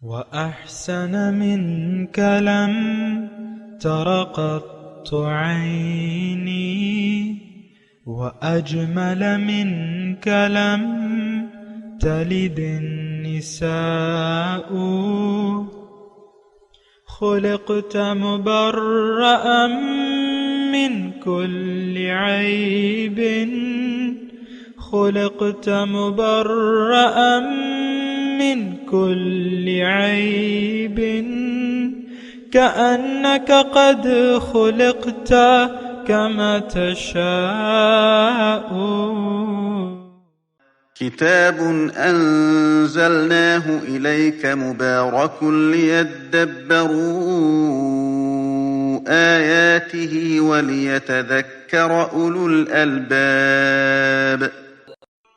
وأحسن منك لم تر قط عيني، وأجمل منك لم تلد النساء. خلقت مبرأ من كل عيب، خلقت مبرأ من كل عيب، كأنك قد خلقت كما تشاء. كتاب أنزلناه إليك مبارك ليدبروا آياته وليتذكر أولو الألباب.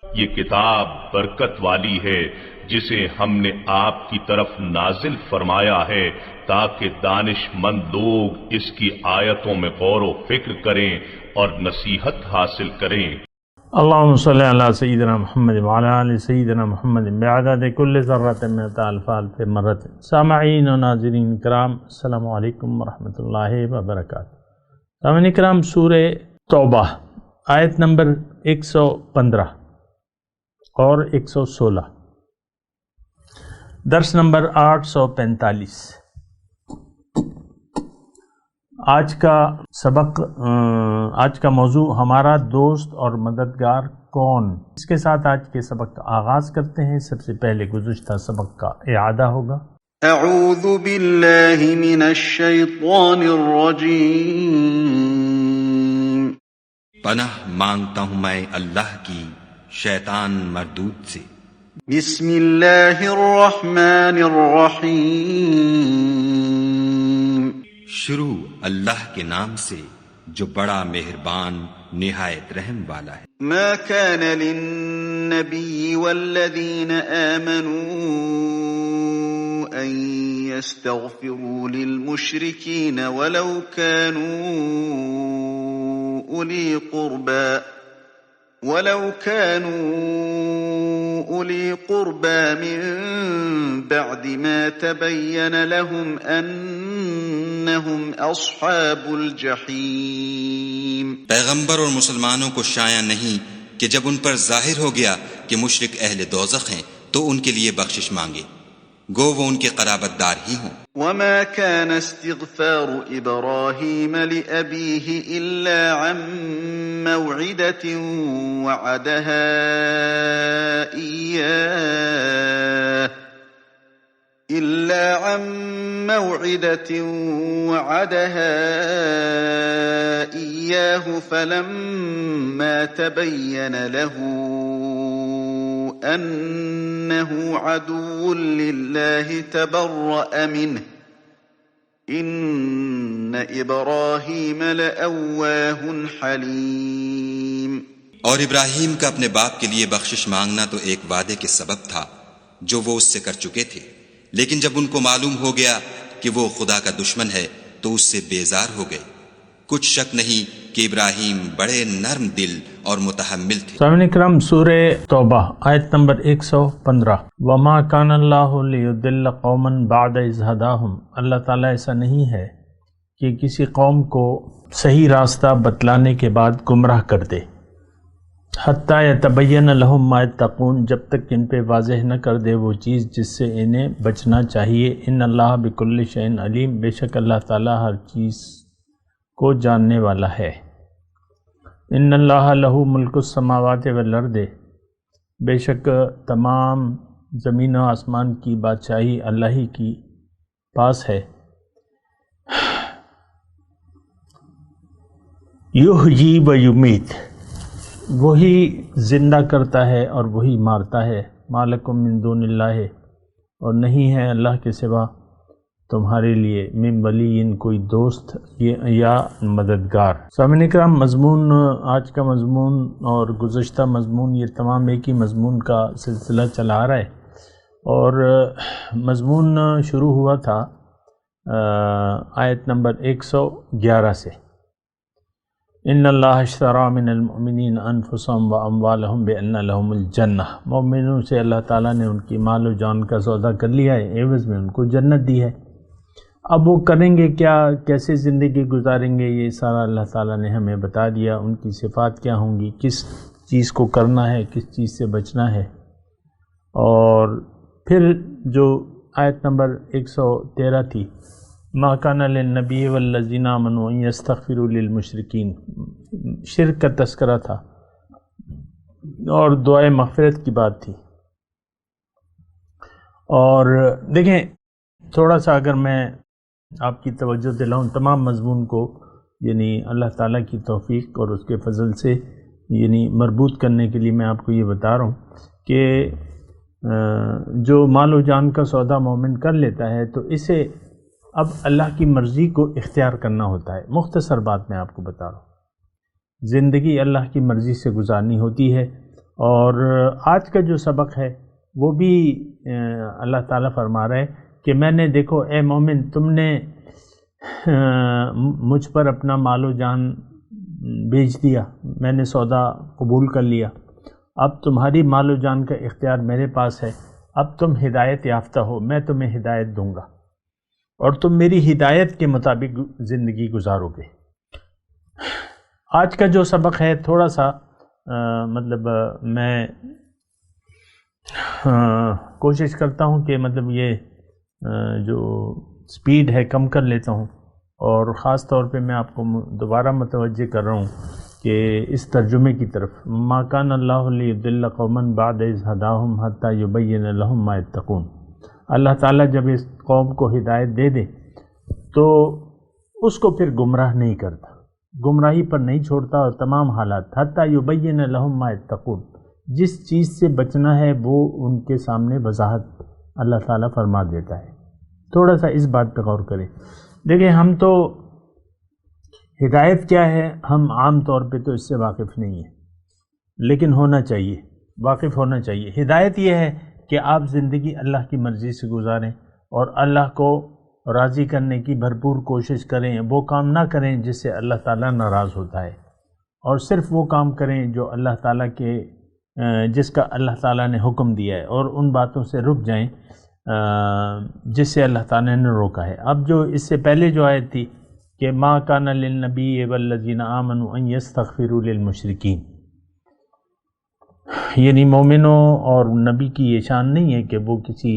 یہ کتاب برکت والی ہے جسے ہم نے آپ کی طرف نازل فرمایا ہے تاکہ دانش مند لوگ اس کی آیتوں میں غور و فکر کریں اور نصیحت حاصل کریں۔ اللہم صلی علی سیدنا محمد وعلی آل سیدنا محمد بعدد کل ذرۃ مئۃ الف الف مرۃ۔ سامعین و ناظرین کرام، السلام علیکم ورحمۃ اللہ وبرکاتہ۔ سامعین کرام، سورہ توبہ آیت نمبر 115 اور 116، درس نمبر 845۔ آج کا سبق، آج کا موضوع ہمارا دوست اور مددگار کون، اس کے ساتھ آج کے سبق کا آغاز کرتے ہیں۔ سب سے پہلے گزشتہ سبق کا اعادہ ہوگا۔ اعوذ باللہ من الشیطان الرجیم۔ پناہ مانگتا ہوں میں اللہ کی شیطان مردود سے۔ بسم اللہ الرحمن الرحیم۔ شروع اللہ کے نام سے جو بڑا مہربان نہایت رحم والا ہے۔ ما كان للنبي والذين آمنوا أن يستغفروا للمشركين ولو كانوا أولي قربى من بعد ما تبين لهم أنهم أصحاب الجحيم۔ پیغمبر اور مسلمانوں کو شایع نہیں کہ جب ان پر ظاہر ہو گیا کہ مشرک اہل دوزخ ہیں تو ان کے لیے بخشش مانگے، گو وہ ان کے قرابت دار ہی ہوں۔ وما كان استغفار إبراهيم لأبيه إلا عن موعدة وعدها إياه فلما تبين له أنه عدو لله تبرأ منه إن إبراهيم لأواه حليم۔ اور ابراہیم کا اپنے باپ کے لیے بخشش مانگنا تو ایک وعدے کے سبب تھا جو وہ اس سے کر چکے تھے، لیکن جب ان کو معلوم ہو گیا کہ وہ خدا کا دشمن ہے تو اس سے بیزار ہو گئے۔ کچھ شک نہیں کہ ابراہیم بڑے نرم دل اور متحمل تھے۔ سامعین کرام، سورہ توبہ آیت نمبر 115۔ وما کان اللہ لیضل قوما بعد اذ ھداھم۔ اللہ تعالیٰ ایسا نہیں ہے کہ کسی قوم کو صحیح راستہ بتلانے کے بعد گمراہ کر دے۔ حتیٰ یتبین لہم ما یتقون، جب تک ان پہ واضح نہ کر دے وہ چیز جس سے انہیں بچنا چاہیے۔ ان اللہ بکل شیء علیم، بے شک اللہ تعالیٰ ہر چیز کو جاننے والا ہے۔ ان اللہ لہ ملک السماوات والارض، بے شک تمام زمین و آسمان کی بادشاہی اللہ ہی کی پاس ہے۔ یحیی و یمیت، وہی زندہ کرتا ہے اور وہی مارتا ہے۔ ما لکم من دون اللہ، اور نہیں ہے اللہ کے سوا تمہارے لیے من ولی، کوئی دوست یا مددگار۔ سامعین کرام، مضمون، آج کا مضمون اور گزشتہ مضمون، یہ تمام ایک ہی مضمون کا سلسلہ چلا آ رہا ہے، اور مضمون شروع ہوا تھا آیت نمبر 111 سے۔ ان اللہ اشتری من المؤمنین انفسهم واموالهم بان لهم الجنہ، مومنوں سے اللہ تعالیٰ نے ان کی مال و جان کا سودا کر لیا ہے، عوض میں ان کو جنت دی ہے۔ اب وہ کریں گے کیا، کیسے زندگی گزاریں گے، یہ سارا اللہ تعالیٰ نے ہمیں بتا دیا۔ ان کی صفات کیا ہوں گی، کس چیز کو کرنا ہے، کس چیز سے بچنا ہے۔ اور پھر جو آیت نمبر 113 تھی، ما کان للنبی والذین آمنوا ان یستغفروا للمشرکین، شرک کا تذکرہ تھا اور دعائے مغفرت کی بات تھی۔ اور دیکھیں تھوڑا سا اگر میں آپ کی توجہ دلاؤں تمام مضمون کو، یعنی اللہ تعالیٰ کی توفیق اور اس کے فضل سے یعنی مربوط کرنے کے لیے میں آپ کو یہ بتا رہا ہوں کہ جو مال و جان کا سودا مومن کر لیتا ہے تو اسے اب اللہ کی مرضی کو اختیار کرنا ہوتا ہے۔ مختصر بات میں آپ کو بتا رہا ہوں، زندگی اللہ کی مرضی سے گزارنی ہوتی ہے۔ اور آج کا جو سبق ہے وہ بھی اللہ تعالیٰ فرما رہا ہے کہ میں نے، دیکھو اے مومن، تم نے مجھ پر اپنا مال و جان بیچ دیا، میں نے سودا قبول کر لیا، اب تمہاری مال و جان کا اختیار میرے پاس ہے، اب تم ہدایت یافتہ ہو، میں تمہیں ہدایت دوں گا اور تم میری ہدایت کے مطابق زندگی گزارو گے۔ آج کا جو سبق ہے تھوڑا سا مطلب میں کوشش کرتا ہوں کہ مطلب یہ جو سپیڈ ہے کم کر لیتا ہوں، اور خاص طور پہ میں آپ کو دوبارہ متوجہ کر رہا ہوں کہ اس ترجمے کی طرف، ما کان اللہ لیضل قوما بعد اذ ہداہم حتی یبین لہم ما یتقون۔ اللہ تعالیٰ جب اس قوم کو ہدایت دے دے تو اس کو پھر گمراہ نہیں کرتا، گمراہی پر نہیں چھوڑتا، اور تمام حالات حتی یبین لہم ما یتقون، جس چیز سے بچنا ہے وہ ان کے سامنے وضاحت اللہ تعالیٰ فرما دیتا ہے۔ تھوڑا سا اس بات پہ غور کریں۔ دیکھیں ہم تو ہدایت کیا ہے ہم عام طور پہ تو اس سے واقف نہیں ہیں، لیکن ہونا چاہیے، واقف ہونا چاہیے۔ ہدایت یہ ہے کہ آپ زندگی اللہ کی مرضی سے گزاریں اور اللہ کو راضی کرنے کی بھرپور کوشش کریں، وہ کام نہ کریں جس سے اللہ تعالیٰ ناراض ہوتا ہے، اور صرف وہ کام کریں جو اللہ تعالیٰ کے جس کا اللہ تعالیٰ نے حکم دیا ہے، اور ان باتوں سے رک جائیں جس سے اللہ تعالیٰ نے روکا ہے۔ اب جو اس سے پہلے جو آیت تھی کہ ما کان للنبی والذین آمنوا ان یستغفروا للمشرکین، یعنی مومنوں اور نبی کی یہ شان نہیں ہے کہ وہ کسی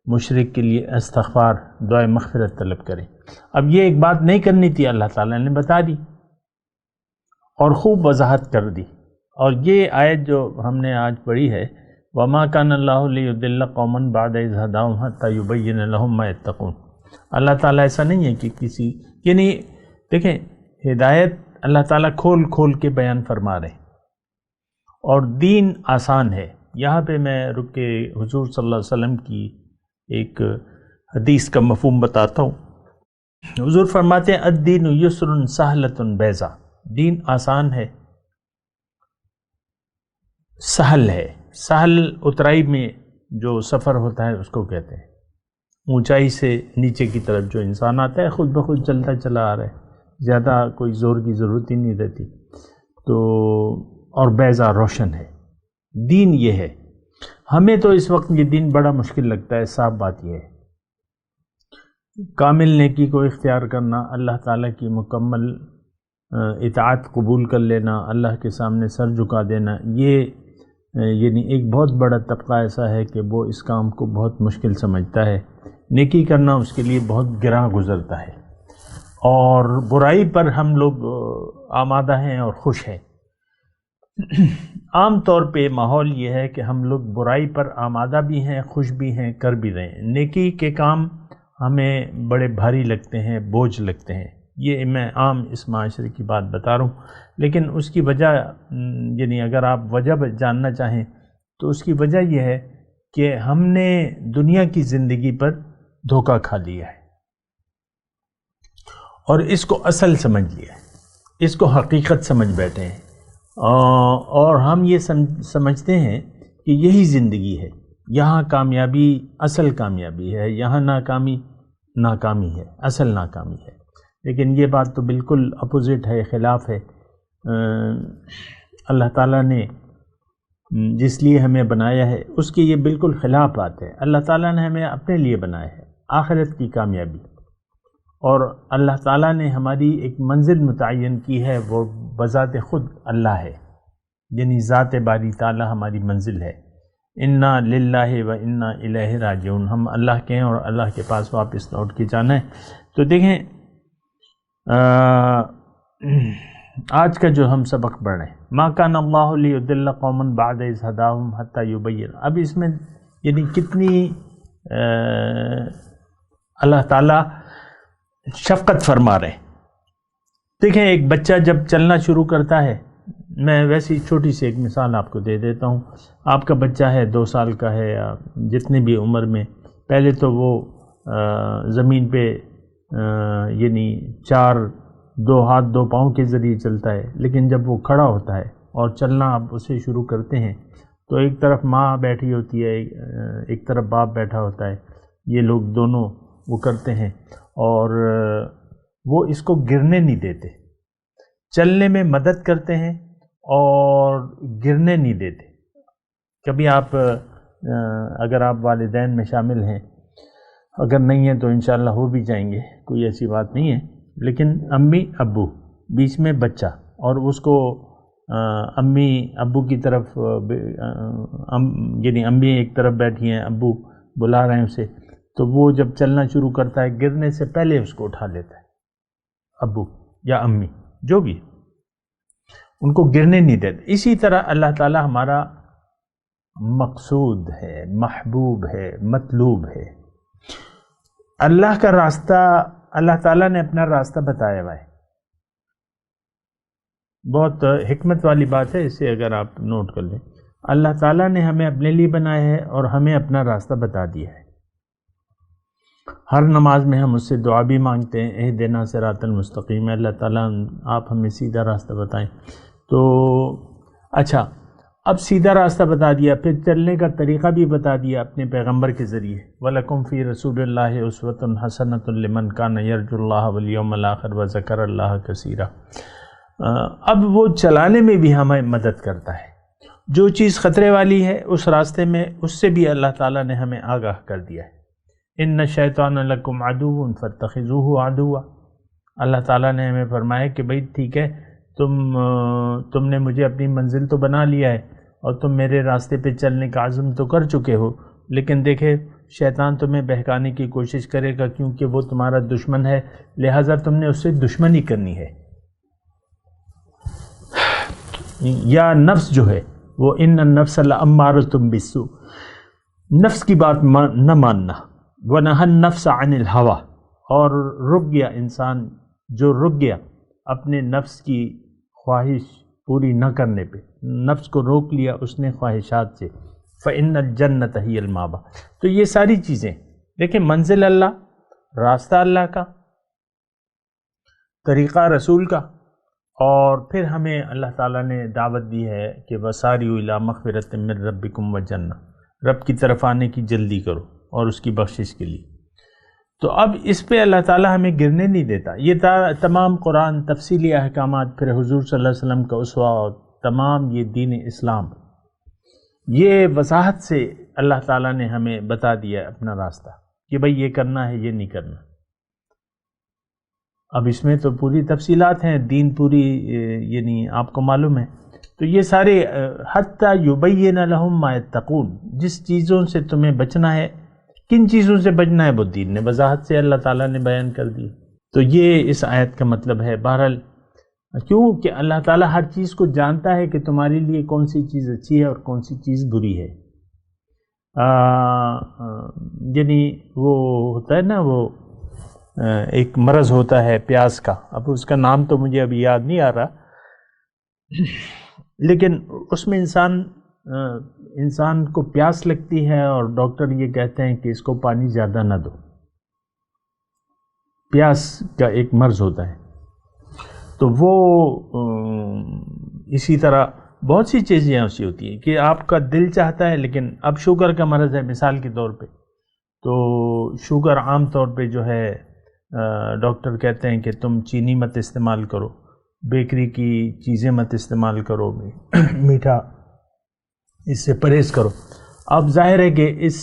مشرک کے لیے استغفار، دعائے مغفرت طلب کریں۔ اب یہ ایک بات نہیں کرنی تھی، اللہ تعالیٰ نے بتا دی اور خوب وضاحت کر دی۔ اور یہ آیت جو ہم نے آج پڑھی ہے، وَمَا كَانَ اللَّهُ لِيُضِلَّ قَوْمًا بَعْدَ إِذْ هَدَاهُمْ حَتَّى يُبَيِّنَ لَهُم مَّا يَتَّقُونَ۔ اللہ تعالیٰ ایسا نہیں ہے کہ کسی، یعنی دیکھیں ہدایت اللہ تعالیٰ کھول کھول کے بیان فرما رہے ہیں، اور دین آسان ہے۔ یہاں پہ میں رک کے حضور صلی اللہ علیہ وسلم کی ایک حدیث کا مفہوم بتاتا ہوں۔ حضور فرماتے ہیں الدین یسر سہلۃ بیضاء، دین آسان ہے، سہل ہے۔ سہل اترائی میں جو سفر ہوتا ہے اس کو کہتے ہیں، اونچائی سے نیچے کی طرف جو انسان آتا ہے خود بخود چلتا چلا آ رہا ہے، زیادہ کوئی زور کی ضرورت ہی نہیں رہتی، تو اور بیضاء روشن ہے۔ دین یہ ہے۔ ہمیں تو اس وقت یہ دین بڑا مشکل لگتا ہے، صاف بات یہ ہے۔ کامل نیکی کو اختیار کرنا، اللہ تعالیٰ کی مکمل اطاعت قبول کر لینا، اللہ کے سامنے سر جھکا دینا، یہ یعنی ایک بہت بڑا طبقہ ایسا ہے کہ وہ اس کام کو بہت مشکل سمجھتا ہے۔ نیکی کرنا اس کے لیے بہت گراں گزرتا ہے، اور برائی پر ہم لوگ آمادہ ہیں اور خوش ہیں۔ عام طور پہ ماحول یہ ہے کہ ہم لوگ برائی پر آمادہ بھی ہیں، خوش بھی ہیں، کر بھی رہے ہیں۔ نیکی کے کام ہمیں بڑے بھاری لگتے ہیں، بوجھ لگتے ہیں۔ یہ میں عام اس معاشرے کی بات بتا رہا ہوں، لیکن اس کی وجہ یعنی اگر آپ وجہ جاننا چاہیں تو اس کی وجہ یہ ہے کہ ہم نے دنیا کی زندگی پر دھوکہ کھا لیا ہے اور اس کو اصل سمجھ لیا ہے، اس کو حقیقت سمجھ بیٹھے ہیں، اور ہم یہ سمجھتے ہیں کہ یہی زندگی ہے، یہاں کامیابی اصل کامیابی ہے، یہاں ناکامی ناکامی ہے، اصل ناکامی ہے۔ لیکن یہ بات تو بالکل اپوزٹ ہے، خلاف ہے۔ اللہ تعالیٰ نے جس لیے ہمیں بنایا ہے اس کی یہ بالکل خلاف بات ہے۔ اللہ تعالیٰ نے ہمیں اپنے لیے بنایا ہے، آخرت کی کامیابی، اور اللہ تعالیٰ نے ہماری ایک منزل متعین کی ہے، وہ بذات خود اللہ ہے، یعنی ذات باری تعالیٰ ہماری منزل ہے۔ انا للہ و انا الیہ راجعون، ہم اللہ کے ہیں اور اللہ کے پاس واپس لوٹ کے جانا ہے۔ تو دیکھیں آج کا جو ہم سبق پڑھ رہے ہیں، ما کان اللہ لیضل قوما بعد اذ ہداہم حتی یبین، اب اس میں یعنی کتنی اللہ تعالیٰ شفقت فرما رہے ہیں۔ دیکھیں ایک بچہ جب چلنا شروع کرتا ہے، میں ویسی چھوٹی سی ایک مثال آپ کو دے دیتا ہوں۔ آپ کا بچہ ہے 2 سال کا ہے یا جتنے بھی عمر میں، پہلے تو وہ زمین پہ یعنی 2 ہاتھ 2 پاؤں کے ذریعے چلتا ہے، لیکن جب وہ کھڑا ہوتا ہے اور چلنا آپ اسے شروع کرتے ہیں تو ایک طرف ماں بیٹھی ہوتی ہے، ایک طرف باپ بیٹھا ہوتا ہے، یہ لوگ دونوں وہ کرتے ہیں اور وہ اس کو گرنے نہیں دیتے، چلنے میں مدد کرتے ہیں اور گرنے نہیں دیتے۔ کبھی آپ اگر آپ والدین میں شامل ہیں، اگر نہیں ہیں تو انشاءاللہ ہو بھی جائیں گے، کوئی ایسی بات نہیں ہے، لیکن امی ابو بیچ میں بچہ اور اس کو امی ابو کی طرف یعنی امی ایک طرف بیٹھی ہیں، ابو بلا رہے ہیں اسے، تو وہ جب چلنا شروع کرتا ہے گرنے سے پہلے اس کو اٹھا لیتا ہے، ابو یا امی جو بھی، ان کو گرنے نہیں دیتے۔ اسی طرح اللہ تعالی ہمارا مقصود ہے، محبوب ہے، مطلوب ہے۔ اللہ کا راستہ، اللہ تعالیٰ نے اپنا راستہ بتایا ہوا ہے۔ بہت حکمت والی بات ہے، اسے اگر آپ نوٹ کر لیں، اللہ تعالیٰ نے ہمیں اپنے لیے بنایا ہے اور ہمیں اپنا راستہ بتا دیا ہے۔ ہر نماز میں ہم اس سے دعا بھی مانگتے ہیں، اہدنا صراط المستقیم، اللہ تعالیٰ آپ ہمیں سیدھا راستہ بتائیں۔ تو اچھا، اب سیدھا راستہ بتا دیا، پھر چلنے کا طریقہ بھی بتا دیا اپنے پیغمبر کے ذریعے، وَلَكُمْ فِي رَسُولِ اللَّهِ أُسْوَةٌ حَسَنَةٌ لِمَنْ كَانَ يَرْجُو اللَّهَ وَالْيَوْمَ الْآخِرَ وَذَكَرَ اللَّهَ كَثِيرًا۔ اب وہ چلانے میں بھی ہمیں مدد کرتا ہے، جو چیز خطرے والی ہے اس راستے میں اس سے بھی اللہ تعالیٰ نے ہمیں آگاہ کر دیا ہے۔ إِنَّ الشَّيْطَانَ لَكُمْ عَدُوٌّ فَاتَّخِذُوهُ عَدُوًّا، اللہ تعالیٰ نے ہمیں فرمایا کہ بھئی ٹھیک ہے، تم نے مجھے اپنی منزل تو بنا لیا ہے اور تم میرے راستے پہ چلنے کا عزم تو کر چکے ہو، لیکن دیکھے شیطان تمہیں بہکانے کی کوشش کرے گا، کیونکہ وہ تمہارا دشمن ہے، لہٰذا تم نے اس سے دشمنی کرنی ہے۔ یا نفس جو ہے وہ ان النفس لامارۃ بالسوء، نفس کی بات نہ ماننا، ونہى النفس عن الہوى، اور رک گیا انسان، جو رک گیا اپنے نفس کی خواہش پوری نہ کرنے پہ، نفس کو روک لیا اس نے خواہشات سے، فإن الجنۃ ہی المأویٰ۔ تو یہ ساری چیزیں دیکھیں، منزل اللہ، راستہ اللہ کا، طریقہ رسول کا، اور پھر ہمیں اللہ تعالیٰ نے دعوت دی ہے کہ وَسَارِعُوا إِلَىٰ مَغْفِرَةٍ مِّن رَبِّكُمْ وَجَنَّةٍ، رب کی طرف آنے کی جلدی کرو اور اس کی بخشش کے لیے۔ تو اب اس پہ اللہ تعالیٰ ہمیں گرنے نہیں دیتا۔ یہ تمام قرآن، تفصیلی احکامات، پھر حضور صلی اللہ علیہ وسلم کا اسوہ، اور تمام یہ دین اسلام، یہ وضاحت سے اللہ تعالیٰ نے ہمیں بتا دیا اپنا راستہ کہ بھئی یہ کرنا ہے، یہ نہیں کرنا۔ اب اس میں تو پوری تفصیلات ہیں، دین پوری یعنی آپ کو معلوم ہے، تو یہ سارے حتی یبین لہم ما یتقون، جس چیزوں سے تمہیں بچنا ہے، کن چیزوں سے بچنا ہے، وہ دین نے وضاحت سے اللہ تعالیٰ نے بیان کر دی۔ تو یہ اس آیت کا مطلب ہے۔ بہرحال کیوں کہ اللہ تعالیٰ ہر چیز کو جانتا ہے کہ تمہارے لیے کون سی چیز اچھی ہے اور کون سی چیز بری ہے۔ یعنی وہ ہوتا ہے نا، وہ ایک مرض ہوتا ہے پیاس کا، اب اس کا نام تو مجھے ابھی یاد نہیں آ رہا، لیکن اس میں انسان کو پیاس لگتی ہے اور ڈاکٹر یہ کہتے ہیں کہ اس کو پانی زیادہ نہ دو، پیاس کا ایک مرض ہوتا ہے۔ تو وہ اسی طرح بہت سی چیزیں ایسی ہوتی ہیں کہ آپ کا دل چاہتا ہے، لیکن اب شوگر کا مرض ہے مثال کے طور پہ، تو شوگر عام طور پہ جو ہے ڈاکٹر کہتے ہیں کہ تم چینی مت استعمال کرو، بیکری کی چیزیں مت استعمال کرو، میٹھا اس سے پرہیز کرو۔ اب ظاہر ہے کہ اس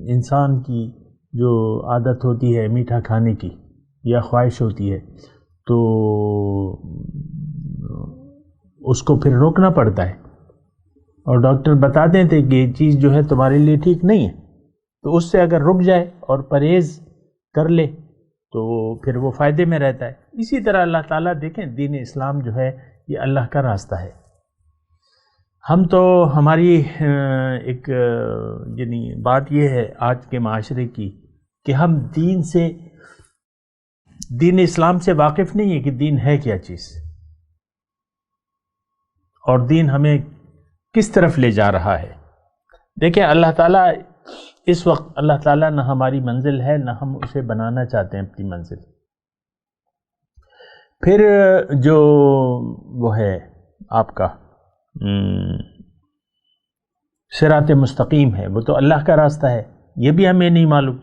انسان کی جو عادت ہوتی ہے میٹھا کھانے کی یا خواہش ہوتی ہے تو اس کو پھر روکنا پڑتا ہے، اور ڈاکٹر بتاتے تھے کہ یہ چیز جو ہے تمہارے لیے ٹھیک نہیں ہے، تو اس سے اگر رک جائے اور پرہیز کر لے تو پھر وہ فائدے میں رہتا ہے۔ اسی طرح اللہ تعالیٰ دیکھیں دین اسلام جو ہے یہ اللہ کا راستہ ہے۔ ہم تو ہماری ایک یعنی بات یہ ہے آج کے معاشرے کی کہ ہم دین اسلام سے واقف نہیں ہے کہ دین ہے کیا چیز، اور دین ہمیں کس طرف لے جا رہا ہے۔ دیکھیں اللہ تعالیٰ اس وقت اللہ تعالیٰ نہ ہماری منزل ہے نہ ہم اسے بنانا چاہتے ہیں اپنی منزل۔ پھر جو وہ ہے آپ کا صراط مستقیم ہے وہ تو اللہ کا راستہ ہے، یہ بھی ہمیں نہیں معلوم۔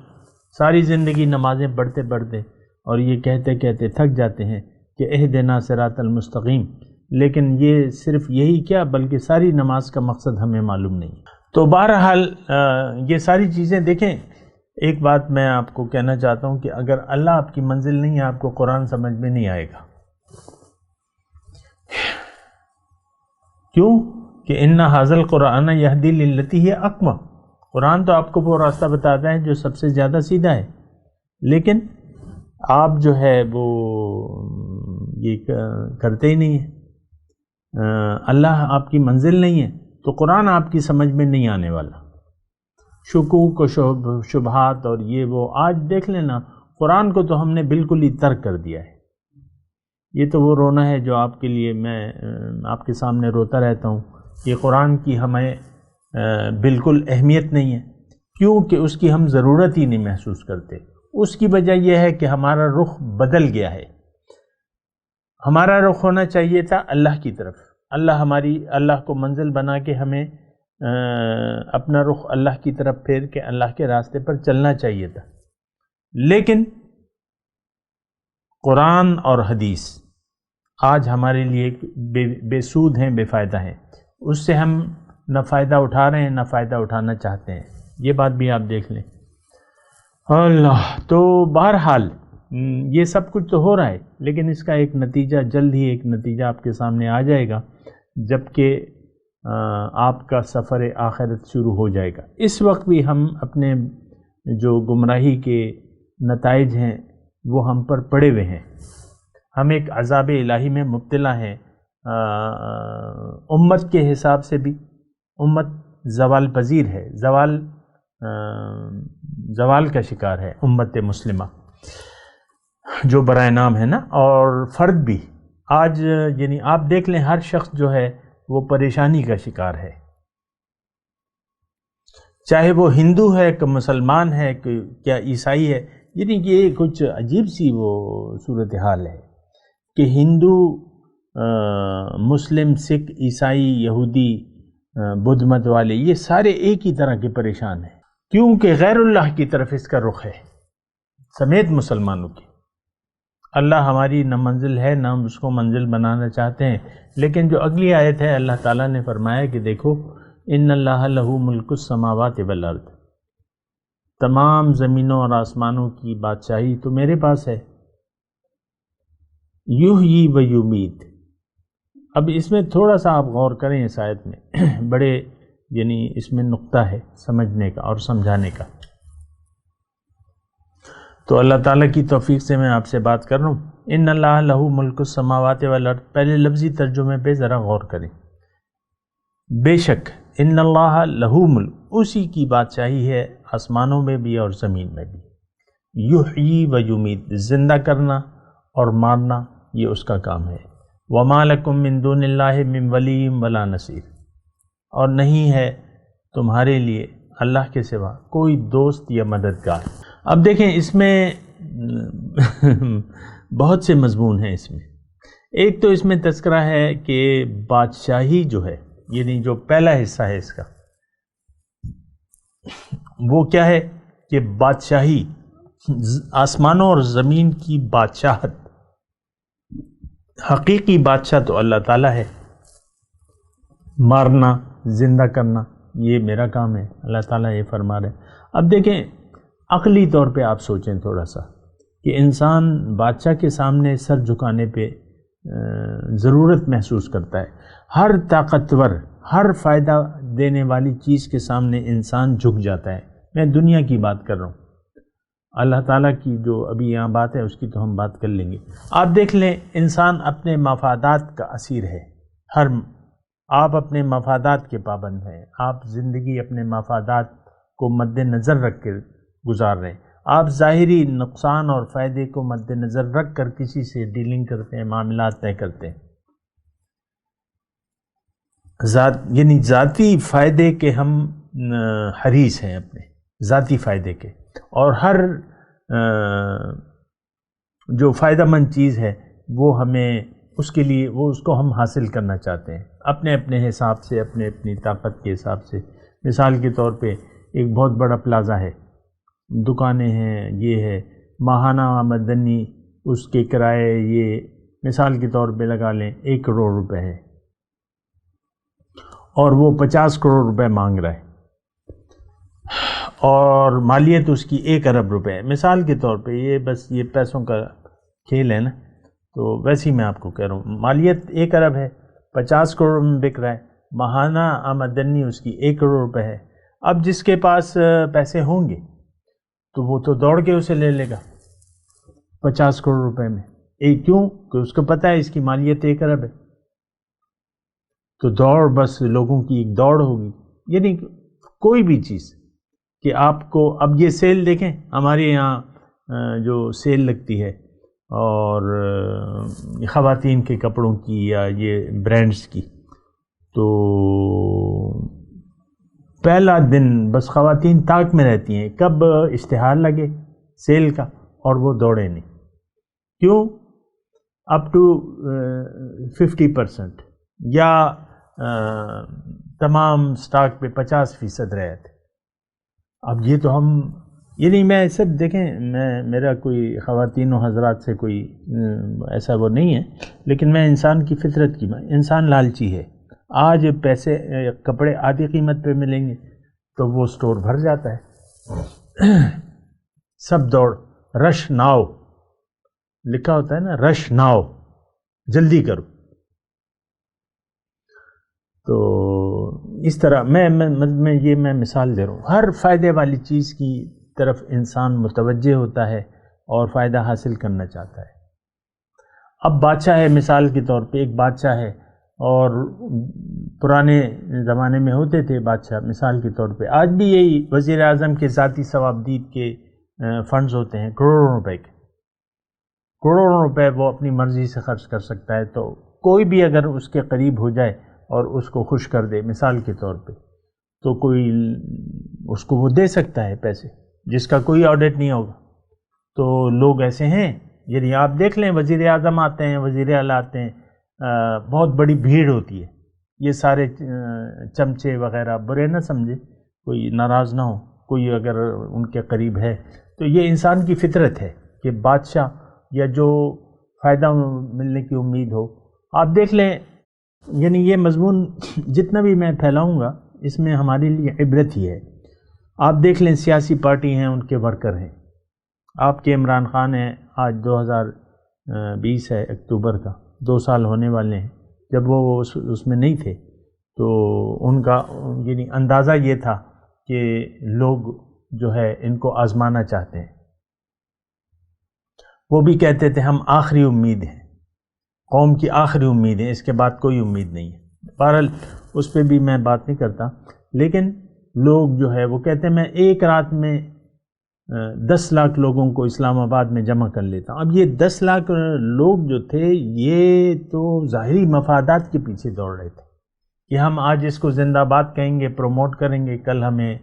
ساری زندگی نمازیں پڑھتے پڑھتے اور یہ کہتے کہتے تھک جاتے ہیں کہ اہدنا صراط المستقیم، لیکن یہ صرف یہی کیا بلکہ ساری نماز کا مقصد ہمیں معلوم نہیں۔ تو بہرحال یہ ساری چیزیں دیکھیں، ایک بات میں آپ کو کہنا چاہتا ہوں کہ اگر اللہ آپ کی منزل نہیں ہے آپ کو قرآن سمجھ میں نہیں آئے گا۔ کیوں کہ ان ھذا القرآن یہدی للتی ہی اقوم، قرآن تو آپ کو وہ راستہ بتاتا ہے جو سب سے زیادہ سیدھا ہے، لیکن آپ جو ہے وہ یہ کرتے ہی نہیں ہیں۔ اللہ آپ کی منزل نہیں ہے تو قرآن آپ کی سمجھ میں نہیں آنے والا۔ شکوک و شبہات اور یہ وہ آج دیکھ لینا، قرآن کو تو ہم نے بالکل ہی ترک کر دیا ہے۔ یہ تو وہ رونا ہے جو آپ کے لیے میں آپ کے سامنے روتا رہتا ہوں کہ قرآن کی ہمیں بالکل اہمیت نہیں ہے، کیونکہ اس کی ہم ضرورت ہی نہیں محسوس کرتے۔ اس کی وجہ یہ ہے کہ ہمارا رخ بدل گیا ہے۔ ہمارا رخ ہونا چاہیے تھا اللہ کی طرف، اللہ کو منزل بنا کے ہمیں اپنا رخ اللہ کی طرف پھیر کے اللہ کے راستے پر چلنا چاہیے تھا، لیکن قرآن اور حدیث آج ہمارے لیے بے سود ہیں، بے فائدہ ہیں، اس سے ہم نہ فائدہ اٹھا رہے ہیں نہ فائدہ اٹھانا چاہتے ہیں۔ یہ بات بھی آپ دیکھ لیں۔ اللہ تو بہرحال یہ سب کچھ تو ہو رہا ہے، لیکن اس کا ایک نتیجہ جلد ہی ایک نتیجہ آپ کے سامنے آ جائے گا جب کہ آپ کا سفر آخرت شروع ہو جائے گا۔ اس وقت بھی ہم اپنے جو گمراہی کے نتائج ہیں وہ ہم پر پڑے ہوئے ہیں، ہم ایک عذاب الہی میں مبتلا ہیں۔ امت کے حساب سے بھی امت زوال پذیر ہے، زوال کا شکار ہے امت مسلمہ جو برائے نام ہے نا، اور فرد بھی آج یعنی آپ دیکھ لیں ہر شخص جو ہے وہ پریشانی کا شکار ہے، چاہے وہ ہندو ہے کہ مسلمان ہے کہ کیا عیسائی ہے۔ یعنی یہ کچھ عجیب سی وہ صورتحال ہے کہ ہندو، مسلم، سکھ، عیسائی، یہودی، بدھ مت والے یہ سارے ایک ہی طرح کے پریشان ہیں، کیونکہ غیر اللہ کی طرف اس کا رخ ہے سمیت مسلمانوں کی۔ اللہ ہماری نہ منزل ہے نہ ہم اس کو منزل بنانا چاہتے ہیں، لیکن جو اگلی آیت ہے اللہ تعالیٰ نے فرمایا کہ دیکھو ان اللہ لہ ملک السماوات والارض، تمام زمینوں اور آسمانوں کی بادشاہی تو میرے پاس ہے، یحیی و یمیت۔ اب اس میں تھوڑا سا آپ غور کریں اس آیت میں، بڑے یعنی اس میں نقطہ ہے سمجھنے کا اور سمجھانے کا۔ تو اللہ تعالیٰ کی توفیق سے میں آپ سے بات کر رہا ہوں۔ ان اللہ لہ ملک السماوات والارض، پہلے لفظی ترجمے پہ ذرا غور کریں۔ بے شک ان اللہ لہ ملک، اسی کی بادشاہی ہے آسمانوں میں بھی اور زمین میں بھی۔ یحیی و یمیت، زندہ کرنا اور مارنا یہ اس کا کام ہے۔ وما لکم من دون اللہ من ولی ولا نصیر، اور نہیں ہے تمہارے لیے اللہ کے سوا کوئی دوست یا مددگار۔ اب دیکھیں اس میں بہت سے مضمون ہیں اس میں۔ ایک تو اس میں تذکرہ ہے کہ بادشاہی جو ہے، یعنی جو پہلا حصہ ہے اس کا، وہ کیا ہے کہ بادشاہی، آسمانوں اور زمین کی بادشاہت حقیقی بادشاہ تو اللہ تعالیٰ ہے، مارنا زندہ کرنا یہ میرا کام ہے، اللہ تعالیٰ یہ فرما رہے ہیں۔ اب دیکھیں عقلی طور پہ آپ سوچیں تھوڑا سا کہ انسان بادشاہ کے سامنے سر جھکانے پہ ضرورت محسوس کرتا ہے، ہر طاقتور ہر فائدہ دینے والی چیز کے سامنے انسان جھک جاتا ہے۔ میں دنیا کی بات کر رہا ہوں، اللہ تعالیٰ کی جو ابھی یہاں بات ہے اس کی تو ہم بات کر لیں گے۔ آپ دیکھ لیں انسان اپنے مفادات کا اسیر ہے، آپ اپنے مفادات کے پابند ہیں، آپ زندگی اپنے مفادات کو مد نظر رکھ کر گزار رہے ہیں، آپ ظاہری نقصان اور فائدے کو مد نظر رکھ کر کسی سے ڈیلنگ کرتے ہیں، معاملات طے کرتے ہیں، یعنی ذاتی فائدے کے ہم حریص ہیں، اپنے ذاتی فائدے کے، اور ہر جو فائدہ مند چیز ہے وہ ہمیں اس کے لیے اس کو ہم حاصل کرنا چاہتے ہیں اپنے اپنے حساب سے، اپنی طاقت کے حساب سے۔ مثال کے طور پہ ایک بہت بڑا پلازا ہے، دکانیں ہیں، یہ ہے، ماہانہ آمدنی اس کے کرائے یہ مثال کے طور پہ لگا لیں 1 کروڑ روپے ہے، اور وہ 50 کروڑ روپے مانگ رہا ہے، اور مالیت اس کی 1 ارب روپے ہے۔ مثال کے طور پہ یہ بس یہ پیسوں کا کھیل ہے نا، تو ویسے ہی میں آپ کو کہہ رہا ہوں، مالیت 1 ارب ہے، 50 کروڑ میں بک رہا ہے، ماہانہ آمدنی اس کی 1 کروڑ روپے ہے۔ اب جس کے پاس پیسے ہوں گے تو وہ تو دوڑ کے اسے لے لے گا 50 کروڑ روپے میں، کیوں کہ اس کو پتہ ہے اس کی مالیت 1 ارب ہے، تو دوڑ بس لوگوں کی ایک دوڑ ہوگی۔ یعنی کوئی بھی چیز کہ آپ کو اب یہ سیل دیکھیں، ہمارے یہاں جو سیل لگتی ہے اور خواتین کے کپڑوں کی یا یہ برانڈز کی، تو پہلا دن بس خواتین طاق میں رہتی ہیں کب اشتہار لگے سیل کا، اور وہ دوڑے نہیں، کیوں؟ اپ ٹو 50% یا تمام سٹاک پہ 50% رہے تھے۔ اب یہ تو ہم یعنی میں سب دیکھیں، میرا کوئی خواتین و حضرات سے کوئی ایسا وہ نہیں ہے، لیکن میں انسان کی فطرت کی انسان لالچی ہے۔ آج پیسے کپڑے آدھی قیمت پہ ملیں گے تو وہ سٹور بھر جاتا ہے، سب دوڑ، رش ناؤ لکھا ہوتا ہے نا، رش ناؤ، جلدی کرو۔ تو اس طرح میں مثال دے رہا ہوں، ہر فائدے والی چیز کی طرف انسان متوجہ ہوتا ہے اور فائدہ حاصل کرنا چاہتا ہے۔ اب بادشاہ ہے، مثال کے طور پہ ایک بادشاہ ہے، اور پرانے زمانے میں ہوتے تھے بادشاہ، مثال کے طور پہ آج بھی یہی وزیر اعظم کے ذاتی ثوابدید کے فنڈز ہوتے ہیں، کروڑوں روپے کے، کروڑوں روپے وہ اپنی مرضی سے خرچ کر سکتا ہے، تو کوئی بھی اگر اس کے قریب ہو جائے اور اس کو خوش کر دے مثال کے طور پہ، تو کوئی اس کو وہ دے سکتا ہے پیسے جس کا کوئی آڈٹ نہیں ہوگا۔ تو لوگ ایسے ہیں، یعنی آپ دیکھ لیں وزیر اعظم آتے ہیں، وزیر اعلیٰ آتے ہیں، بہت بڑی بھیڑ ہوتی ہے، یہ سارے چمچے وغیرہ برے نہ سمجھے، کوئی ناراض نہ ہو، کوئی اگر ان کے قریب ہے، تو یہ انسان کی فطرت ہے کہ بادشاہ یا جو فائدہ ملنے کی امید ہو۔ آپ دیکھ لیں، یعنی یہ مضمون جتنا بھی میں پھیلاؤں گا اس میں ہمارے لیے عبرت ہی ہے۔ آپ دیکھ لیں سیاسی پارٹی ہیں، ان کے ورکر ہیں، آپ کے عمران خان ہیں، آج 2020 ہے اکتوبر کا، 2 سال ہونے والے ہیں، جب وہ اس میں نہیں تھے تو ان کا یعنی اندازہ یہ تھا کہ لوگ جو ہے ان کو آزمانا چاہتے ہیں، وہ بھی کہتے تھے ہم آخری امید ہیں، قوم کی آخری امید ہے، اس کے بعد کوئی امید نہیں ہے۔ بہرحال اس پہ بھی میں بات نہیں کرتا، لیکن لوگ جو ہے وہ کہتے ہیں میں ایک رات میں 10 لاکھ لوگوں کو اسلام آباد میں جمع کر لیتا ہوں۔ اب یہ 10 لاکھ لوگ جو تھے یہ تو ظاہری مفادات کے پیچھے دوڑ رہے تھے کہ ہم آج اس کو زندہ آباد کہیں گے، پروموٹ کریں گے، کل ہمیں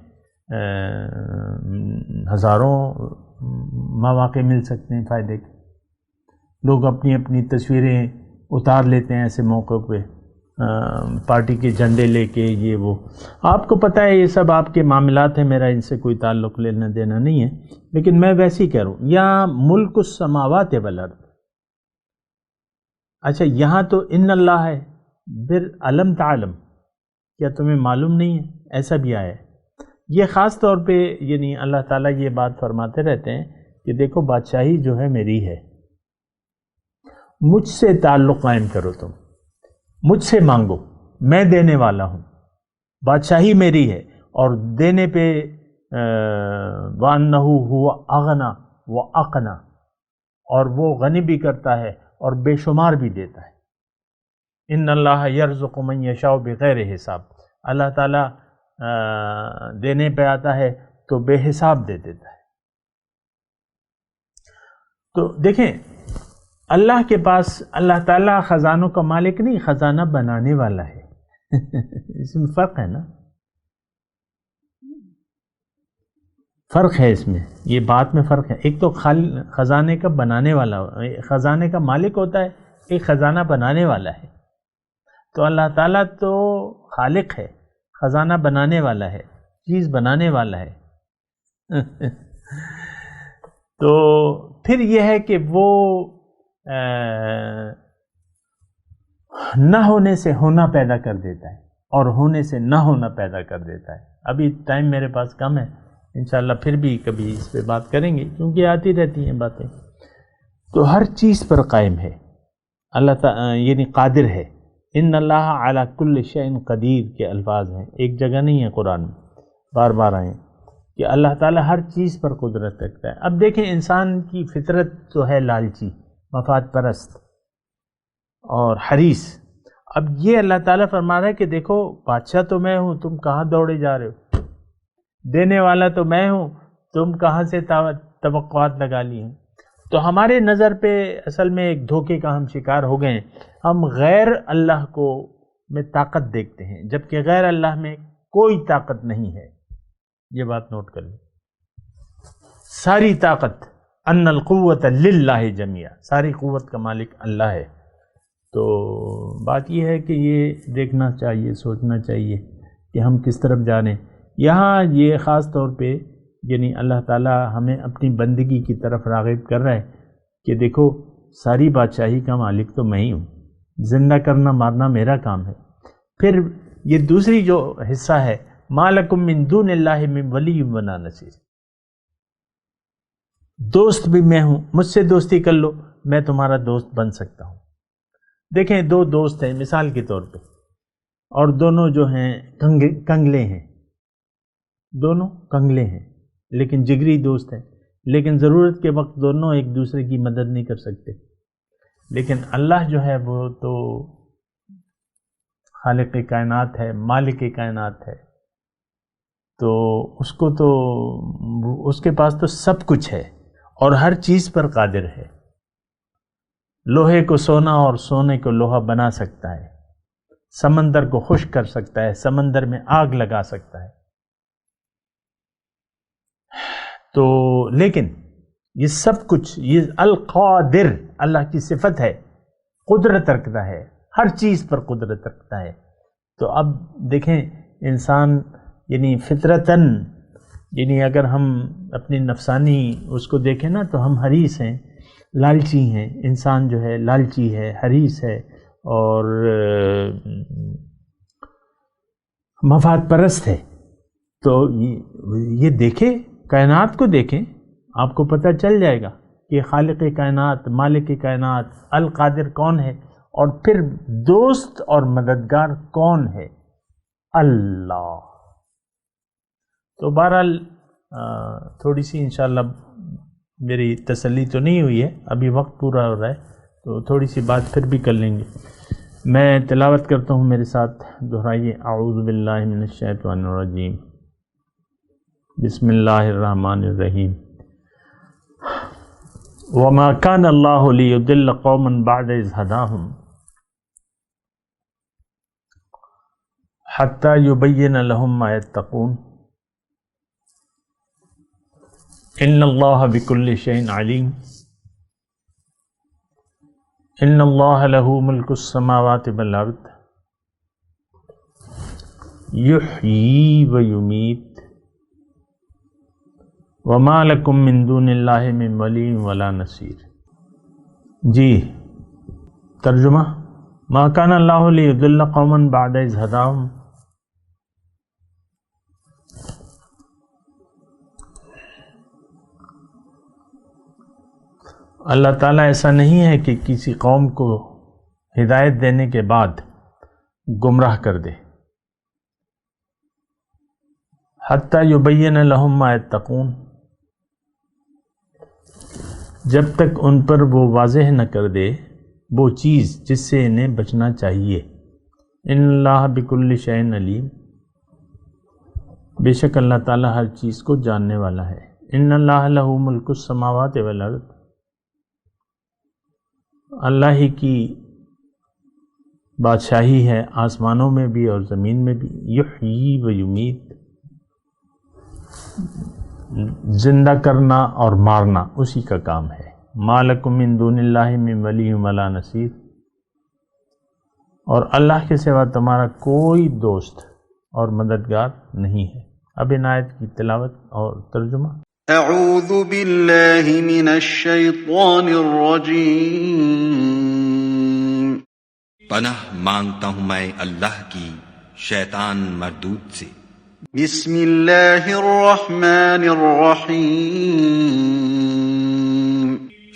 ہزاروں مواقع مل سکتے ہیں فائدے کے۔ لوگ اپنی اپنی تصویریں اتار لیتے ہیں ایسے موقع پہ، پارٹی کے جھنڈے لے کے، یہ وہ، آپ کو پتہ ہے یہ سب آپ کے معاملات ہیں، میرا ان سے کوئی تعلق لینا دینا نہیں ہے، لیکن میں ویسے ہی کہہ رہا ہوں، یا ملک السماوات والارض، اچھا یہاں تو ان اللہ ہے، پھر علم تعلم، کیا تمہیں معلوم نہیں ہے، ایسا بھی آیا ہے۔ یہ خاص طور پہ یعنی اللہ تعالیٰ یہ بات فرماتے رہتے ہیں کہ دیکھو بادشاہی جو ہے میری ہے، مجھ سے تعلق قائم کرو، تم مجھ سے مانگو، میں دینے والا ہوں، بادشاہی میری ہے، اور دینے پہ وَأَنَّهُ هُوَ أَغْنَى وَأَقْنَى، اور وہ غنی بھی کرتا ہے اور بے شمار بھی دیتا ہے۔ ان اللہ یرزق من یشاء بغیر حساب، اللہ تعالیٰ دینے پہ آتا ہے تو بے حساب دے دیتا ہے۔ تو دیکھیں اللہ کے پاس، اللہ تعالیٰ خزانوں کا مالک نہیں، خزانہ بنانے والا ہے۔ اس میں فرق ہے نا، فرق ہے اس میں، یہ بات میں فرق ہے۔ ایک تو خزانے کا بنانے والا، خزانے کا مالک ہوتا ہے، ایک خزانہ بنانے والا ہے۔ تو اللہ تعالیٰ تو خالق ہے، خزانہ بنانے والا ہے، چیز بنانے والا ہے۔ تو پھر یہ ہے کہ وہ نہ ہونے سے ہونا پیدا کر دیتا ہے اور ہونے سے نہ ہونا پیدا کر دیتا ہے۔ ابھی ٹائم میرے پاس کم ہے، انشاءاللہ پھر بھی کبھی اس پہ بات کریں گے، کیونکہ آتی رہتی ہیں باتیں۔ تو ہر چیز پر قائم ہے اللہ تعالیٰ، یعنی قادر ہے۔ ان اللہ علی کل شیء قدیر کے الفاظ ہیں، ایک جگہ نہیں ہے قرآن میں، بار بار آئے کہ اللہ تعالیٰ ہر چیز پر قدرت رکھتا ہے۔ اب دیکھیں انسان کی فطرت تو ہے لالچی، مفاد پرست اور حریص۔ اب یہ اللہ تعالیٰ فرما رہا ہے کہ دیکھو بادشاہ تو میں ہوں، تم کہاں دوڑے جا رہے ہو، دینے والا تو میں ہوں، تم کہاں سے توقعات لگا لی ہیں۔ تو ہمارے نظر پہ اصل میں ایک دھوکے کا ہم شکار ہو گئے ہیں، ہم غیر اللہ کو میں طاقت دیکھتے ہیں، جبکہ غیر اللہ میں کوئی طاقت نہیں ہے۔ یہ بات نوٹ کر لیں، ساری طاقت، ان القوت للہ جمیعا، ساری قوت کا مالک اللہ ہے۔ تو بات یہ ہے کہ یہ دیکھنا چاہیے، سوچنا چاہیے کہ ہم کس طرف جا رہے ہیں۔ یہاں یہ خاص طور پہ یعنی اللہ تعالیٰ ہمیں اپنی بندگی کی طرف راغب کر رہا ہے کہ دیکھو ساری بادشاہی کا مالک تو میں ہی ہوں، زندہ کرنا مارنا میرا کام ہے۔ پھر یہ دوسری جو حصہ ہے، ما لکم من دون اللہ من ولی ولا نصیر، دوست بھی میں ہوں، مجھ سے دوستی کر لو، میں تمہارا دوست بن سکتا ہوں۔ دیکھیں دو دوست ہیں مثال کے طور پہ، اور دونوں جو ہیں کنگلے ہیں، دونوں کنگلے ہیں لیکن جگری دوست ہیں، لیکن ضرورت کے وقت دونوں ایک دوسرے کی مدد نہیں کر سکتے۔ لیکن اللہ جو ہے وہ تو خالق کائنات ہے، مالک کائنات ہے، تو اس کو تو اس کے پاس تو سب کچھ ہے اور ہر چیز پر قادر ہے۔ لوہے کو سونا اور سونے کو لوہا بنا سکتا ہے، سمندر کو خشک کر سکتا ہے، سمندر میں آگ لگا سکتا ہے۔ تو لیکن یہ سب کچھ، یہ القادر اللہ کی صفت ہے، قدرت رکھتا ہے، ہر چیز پر قدرت رکھتا ہے۔ تو اب دیکھیں انسان یعنی فطرتاً، یعنی اگر ہم اپنی نفسانی اس کو دیکھیں نا تو ہم حریص ہیں، لالچی ہیں، انسان جو ہے لالچی ہے، حریص ہے اور مفاد پرست ہے۔ تو یہ دیکھیں، کائنات کو دیکھیں، آپ کو پتہ چل جائے گا کہ خالق کائنات، مالک کائنات، القادر کون ہے، اور پھر دوست اور مددگار کون ہے؟ اللہ۔ تو بہرحال تھوڑی سی انشاءاللہ میری تسلی تو نہیں ہوئی ہے، ابھی وقت پورا ہو رہا ہے تو تھوڑی سی بات پھر بھی کر لیں گے۔ میں تلاوت کرتا ہوں، میرے ساتھ دہرائیے، اعوذ باللہ من الشیطان الرجیم، بسم اللہ الرحمن الرحیم۔ وما كان الله ليضل قوما بعد إذ هداهم حتى يبين لهم ما يتقون إن الله بكل شيء عليم إن الله له ملك السماوات والأرض يحيي ويميت وما لکم من دون اللہ من ولی ولا نصیر۔ جی ترجمہ ما کان اللہ لیضل قوما بعد اذ ہداہم، اللہ تعالیٰ ایسا نہیں ہے کہ کسی قوم کو ہدایت دینے کے بعد گمراہ کر دے، حتی یبین لہم ما یتقون، جب تک ان پر وہ واضح نہ کر دے وہ چیز جس سے انہیں بچنا چاہیے۔ ان اللہ بکل شیء علیم، بے شک اللہ تعالیٰ ہر چیز کو جاننے والا ہے۔ ان اللہ لہ ملک السماوات والارض، اللہ ہی کی بادشاہی ہے آسمانوں میں بھی اور زمین میں بھی۔ یحیی و یمیت، زندہ کرنا اور مارنا اسی کا کام ہے۔ ما لکم من دون اللہ من ولی ولا نصیر، اور اللہ کے سوا تمہارا کوئی دوست اور مددگار نہیں ہے۔ اب ان آیت کی تلاوت اور ترجمہ۔ اعوذ باللہ من الشیطان الرجیم، پناہ مانگتا ہوں میں اللہ کی شیطان مردود سے۔ بسم اللہ الرحمن الرحیم،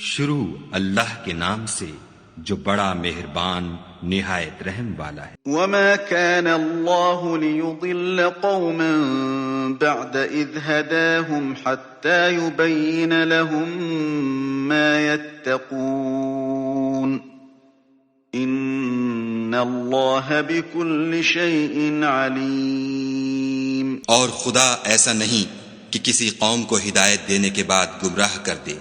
شروع اللہ کے نام سے جو بڑا مہربان نہایت رحم والا ہے۔ وما كان الله ليضل قوما بعد إذ هداهم حتى يبين لهم ما يتقون إن الله بكل شيء عليم۔ اور خدا ایسا نہیں کہ کسی قوم کو ہدایت دینے کے بعد گمراہ کر دے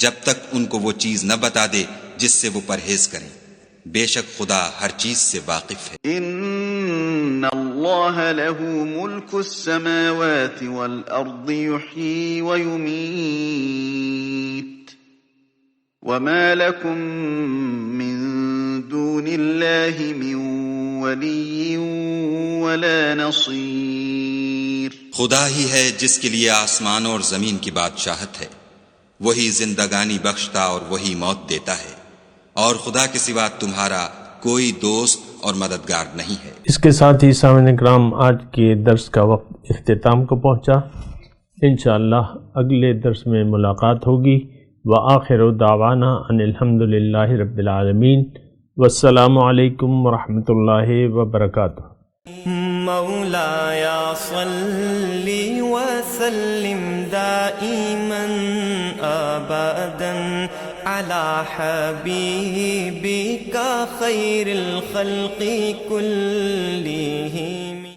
جب تک ان کو وہ چیز نہ بتا دے جس سے وہ پرہیز کریں، بے شک خدا ہر چیز سے واقف ہے۔ ان اللہ له ملک السماوات والارض یحیی ویمیت وما لکم من دون اللہ من ولی ولا نصیر۔ خدا ہی ہے جس کے لیے آسمان اور زمین کی بادشاہت ہے، وہی زندگانی بخشتا اور وہی موت دیتا ہے، اور خدا کے سوا تمہارا کوئی دوست اور مددگار نہیں ہے۔ اس کے ساتھ ہی سامعین کرام آج کے درس کا وقت اختتام کو پہنچا۔ انشاءاللہ اگلے درس میں ملاقات ہوگی۔ وآخر دعوانا ان الحمدللہ رب العالمین، والسلام علیکم ورحمۃ اللہ وبرکاتہ۔ مولایا صلی وسلم دائما ابدا على حبیبک خیر الخلق کلہم۔